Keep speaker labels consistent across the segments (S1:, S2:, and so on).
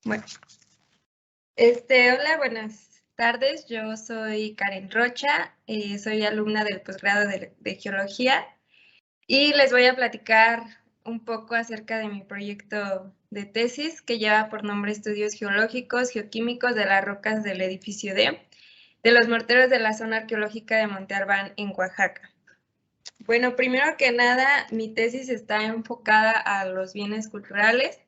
S1: Bueno, hola, buenas tardes. Yo soy Karen Rocha, soy alumna del posgrado de Geología y les voy a platicar un poco acerca de mi proyecto de tesis que lleva por nombre Estudios Geológicos, Geoquímicos de las rocas del edificio D, de los morteros de la zona arqueológica de Monte Albán en Oaxaca. Bueno, primero que nada, mi tesis está enfocada a los bienes culturales.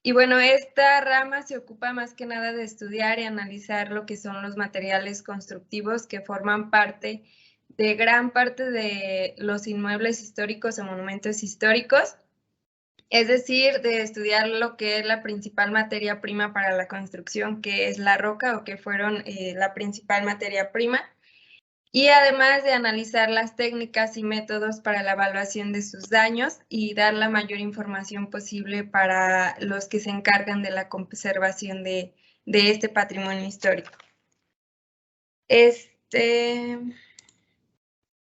S1: Y bueno, esta rama se ocupa más que nada de estudiar y analizar lo que son los materiales constructivos que forman parte de gran parte de los inmuebles históricos o monumentos históricos, es decir, de estudiar lo que es la principal materia prima para la construcción, que es la roca o que fueron la principal materia prima, y además de analizar las técnicas y métodos para la evaluación de sus daños y dar la mayor información posible para los que se encargan de la conservación de este patrimonio histórico.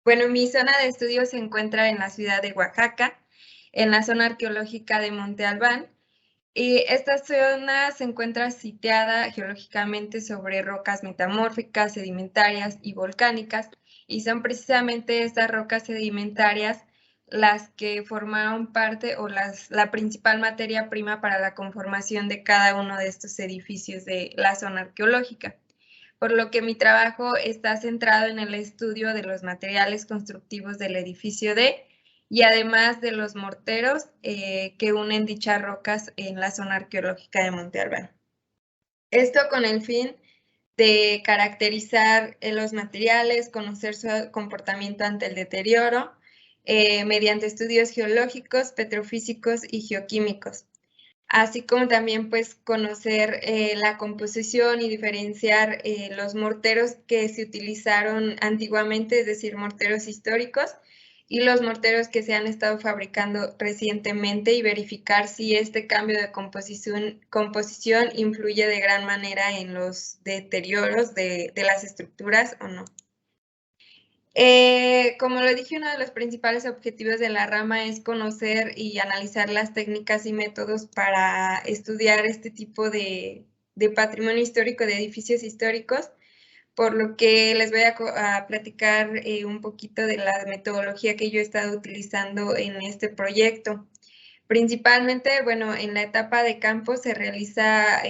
S1: Bueno, mi zona de estudio se encuentra en la ciudad de Oaxaca, en la zona arqueológica de Monte Albán, y esta zona se encuentra sitiada geológicamente sobre rocas metamórficas, sedimentarias y volcánicas, y son precisamente estas rocas sedimentarias las que formaron parte o la principal materia prima para la conformación de cada uno de estos edificios de la zona arqueológica. Por lo que mi trabajo está centrado en el estudio de los materiales constructivos del edificio D, y además de los morteros que unen dichas rocas en la zona arqueológica de Monte Albán. Esto con el fin de caracterizar los materiales, conocer su comportamiento ante el deterioro, mediante estudios geológicos, petrofísicos y geoquímicos, así como también pues conocer la composición y diferenciar los morteros que se utilizaron antiguamente, es decir, morteros históricos, y los morteros que se han estado fabricando recientemente y verificar si este cambio de composición influye de gran manera en los deterioros de las estructuras o no. Como lo dije, uno de los principales objetivos de la rama es conocer y analizar las técnicas y métodos para estudiar este tipo de patrimonio histórico, de edificios históricos, por lo que les voy a platicar un poquito de la metodología que yo he estado utilizando en este proyecto. Principalmente, bueno, en la etapa de campo se realiza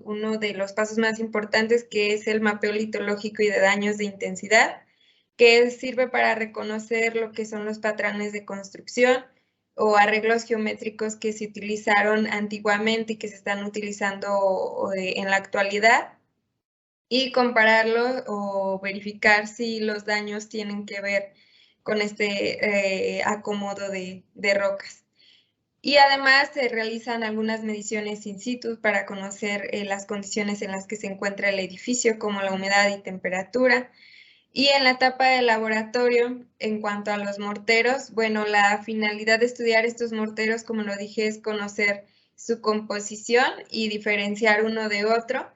S1: uno de los pasos más importantes, que es el mapeo litológico y de daños de intensidad, que sirve para reconocer lo que son los patrones de construcción o arreglos geométricos que se utilizaron antiguamente y que se están utilizando en la actualidad, y compararlo o verificar si los daños tienen que ver con este acomodo de rocas. Y además se realizan algunas mediciones in situ para conocer las condiciones en las que se encuentra el edificio, como la humedad y temperatura. Y en la etapa de laboratorio, en cuanto a los morteros, bueno, la finalidad de estudiar estos morteros, como lo dije, es conocer su composición y diferenciar uno de otro,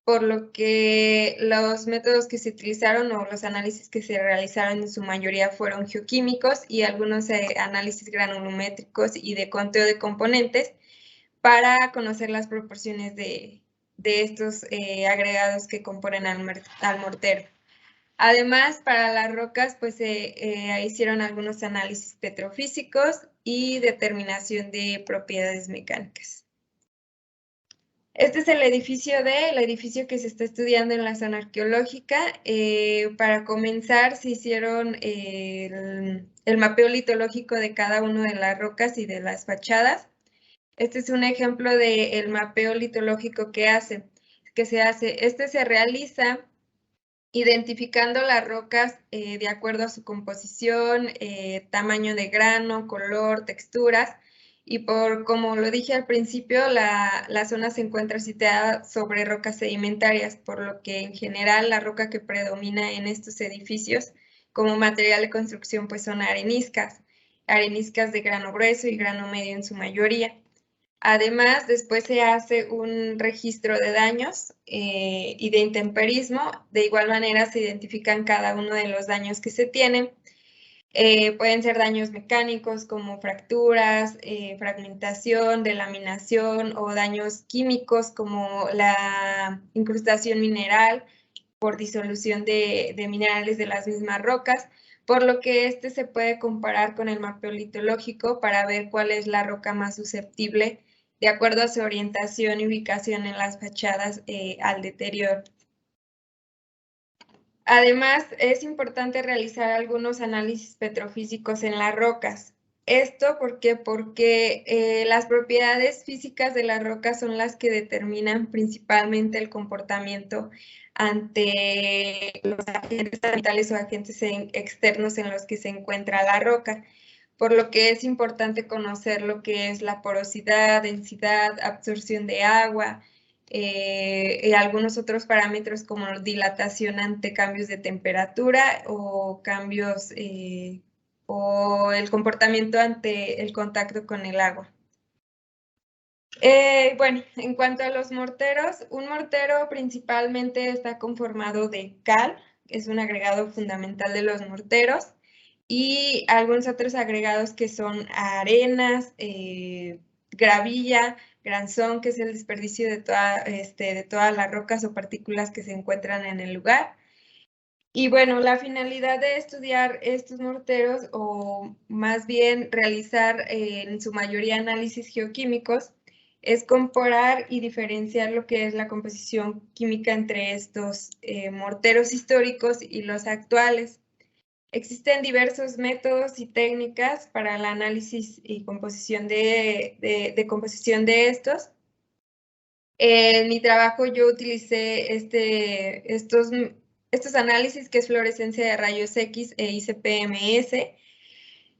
S1: por lo que los métodos que se utilizaron o los análisis que se realizaron en su mayoría fueron geoquímicos y algunos análisis granulométricos y de conteo de componentes para conocer las proporciones de estos agregados que componen al mortero. Además, para las rocas, pues se hicieron algunos análisis petrofísicos y determinación de propiedades mecánicas. Este es el edificio que se está estudiando en la zona arqueológica. Para comenzar, se hicieron el mapeo litológico de cada una de las rocas y de las fachadas. Este es un ejemplo del mapeo litológico que se hace. Este se realiza identificando las rocas de acuerdo a su composición, tamaño de grano, color, texturas, y como lo dije al principio, la zona se encuentra situada sobre rocas sedimentarias, por lo que en general la roca que predomina en estos edificios como material de construcción pues son areniscas de grano grueso y grano medio en su mayoría. Además, después se hace un registro de daños y de intemperismo. De igual manera, se identifican cada uno de los daños que se tienen. Pueden ser daños mecánicos como fracturas, fragmentación, delaminación o daños químicos como la incrustación mineral por disolución de minerales de las mismas rocas, por lo que este se puede comparar con el mapeo litológico para ver cuál es la roca más susceptible de acuerdo a su orientación y ubicación en las fachadas al deterioro. Además, es importante realizar algunos análisis petrofísicos en las rocas. ¿Esto por qué? Porque las propiedades físicas de las rocas son las que determinan principalmente el comportamiento ante los agentes ambientales o agentes externos en los que se encuentra la roca, por lo que es importante conocer lo que es la porosidad, densidad, absorción de agua, y algunos otros parámetros como dilatación ante cambios de temperatura o cambios o el comportamiento ante el contacto con el agua. Bueno, en cuanto a los morteros, un mortero principalmente está conformado de cal, es un agregado fundamental de los morteros, y algunos otros agregados que son arenas, gravilla, granzón, que es el desperdicio de todas las rocas o partículas que se encuentran en el lugar. Y bueno, la finalidad de estudiar estos morteros, o más bien realizar en su mayoría análisis geoquímicos, es comparar y diferenciar lo que es la composición química entre estos morteros históricos y los actuales. Existen diversos métodos y técnicas para el análisis y composición de composición de estos. En mi trabajo yo utilicé estos análisis, que es fluorescencia de rayos X e ICP-MS.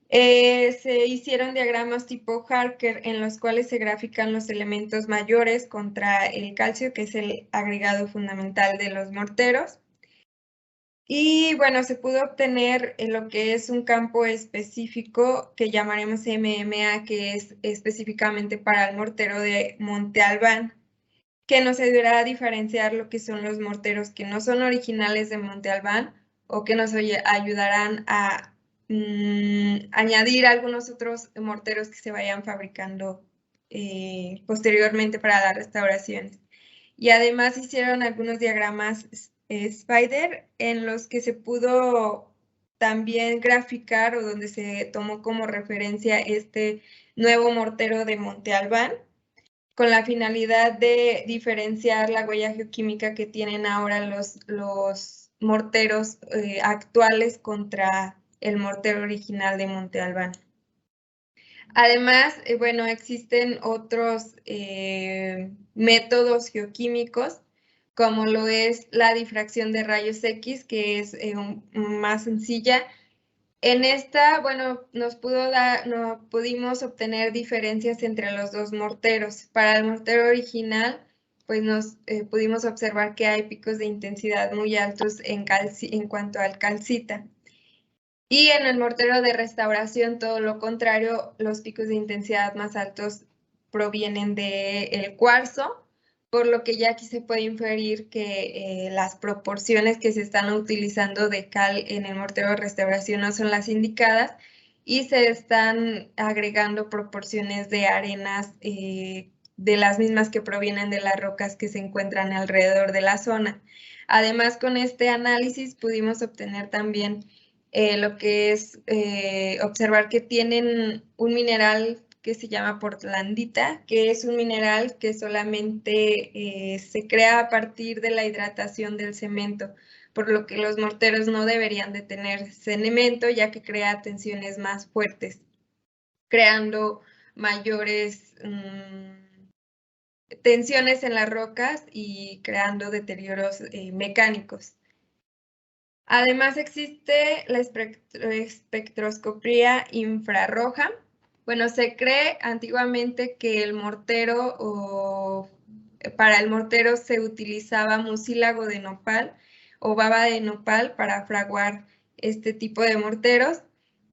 S1: Se hicieron diagramas tipo Harker en los cuales se grafican los elementos mayores contra el calcio, que es el agregado fundamental de los morteros. Y bueno, se pudo obtener lo que es un campo específico que llamaremos MMA, que es específicamente para el mortero de Monte Albán, que nos ayudará a diferenciar lo que son los morteros que no son originales de Monte Albán o que nos ayudarán a añadir algunos otros morteros que se vayan fabricando posteriormente para las restauraciones. Y además hicieron algunos diagramas Spider en los que se pudo también graficar o donde se tomó como referencia este nuevo mortero de Monte Albán, con la finalidad de diferenciar la huella geoquímica que tienen ahora los morteros actuales contra el mortero original de Monte Albán. Además, bueno, existen otros métodos geoquímicos, como lo es la difracción de rayos X, que es más sencilla. En esta, bueno, pudimos obtener diferencias entre los dos morteros. Para el mortero original, pues pudimos observar que hay picos de intensidad muy altos en cuanto al calcita. Y en el mortero de restauración, todo lo contrario, los picos de intensidad más altos provienen del cuarzo, por lo que ya aquí se puede inferir que las proporciones que se están utilizando de cal en el mortero de restauración no son las indicadas y se están agregando proporciones de arenas de las mismas que provienen de las rocas que se encuentran alrededor de la zona. Además, con este análisis pudimos obtener también lo que es observar que tienen un mineral que se llama portlandita, que es un mineral que solamente se crea a partir de la hidratación del cemento, por lo que los morteros no deberían de tener cemento, ya que crea tensiones más fuertes, creando mayores tensiones en las rocas y creando deterioros mecánicos. Además existe la espectroscopía infrarroja. Bueno, se cree antiguamente que el mortero o para el mortero se utilizaba mucílago de nopal o baba de nopal para fraguar este tipo de morteros,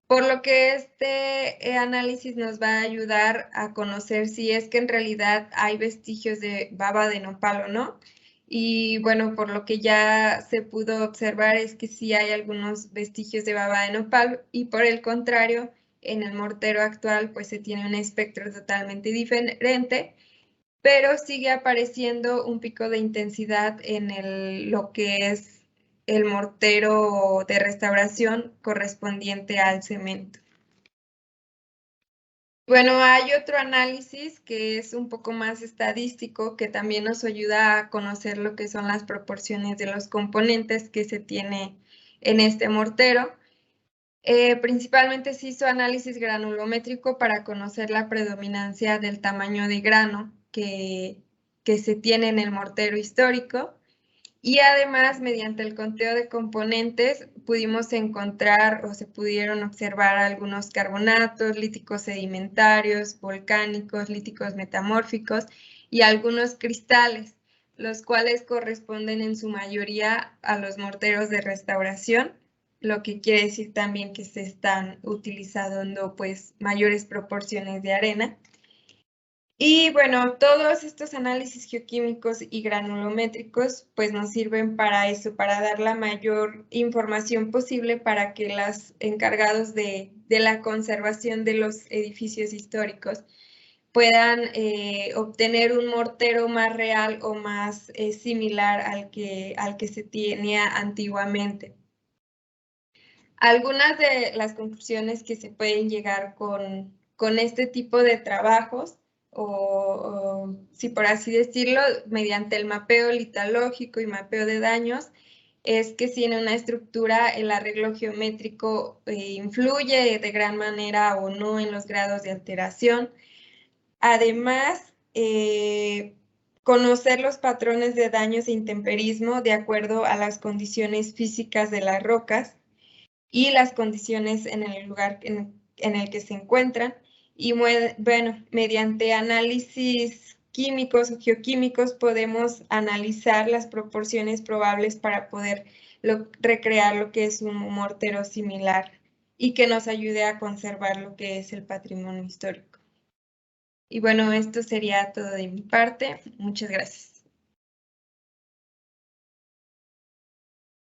S1: por lo que este análisis nos va a ayudar a conocer si es que en realidad hay vestigios de baba de nopal o no. Y bueno, por lo que ya se pudo observar es que sí hay algunos vestigios de baba de nopal y por el contrario, en el mortero actual pues se tiene un espectro totalmente diferente, pero sigue apareciendo un pico de intensidad en lo que es el mortero de restauración correspondiente al cemento. Bueno, hay otro análisis que es un poco más estadístico, que también nos ayuda a conocer lo que son las proporciones de los componentes que se tiene en este mortero. Principalmente se hizo análisis granulométrico para conocer la predominancia del tamaño de grano que se tiene en el mortero histórico. Y además, mediante el conteo de componentes, pudimos encontrar o se pudieron observar algunos carbonatos, líticos sedimentarios, volcánicos, líticos metamórficos y algunos cristales, los cuales corresponden en su mayoría a los morteros de restauración, lo que quiere decir también que se están utilizando pues mayores proporciones de arena. Y bueno, todos estos análisis geoquímicos y granulométricos pues nos sirven para eso, para dar la mayor información posible para que los encargados de la conservación de los edificios históricos puedan obtener un mortero más real o más similar al que se tenía antiguamente. Algunas de las conclusiones que se pueden llegar con este tipo de trabajos, o si por así decirlo, mediante el mapeo litalógico y mapeo de daños, es que si en una estructura el arreglo geométrico influye de gran manera o no en los grados de alteración. Además, conocer los patrones de daños e intemperismo de acuerdo a las condiciones físicas de las rocas y las condiciones en el lugar en el que se encuentran. Y bueno, mediante análisis químicos o geoquímicos podemos analizar las proporciones probables para poder recrear lo que es un mortero similar y que nos ayude a conservar lo que es el patrimonio histórico. Y bueno, esto sería todo de mi parte. Muchas gracias.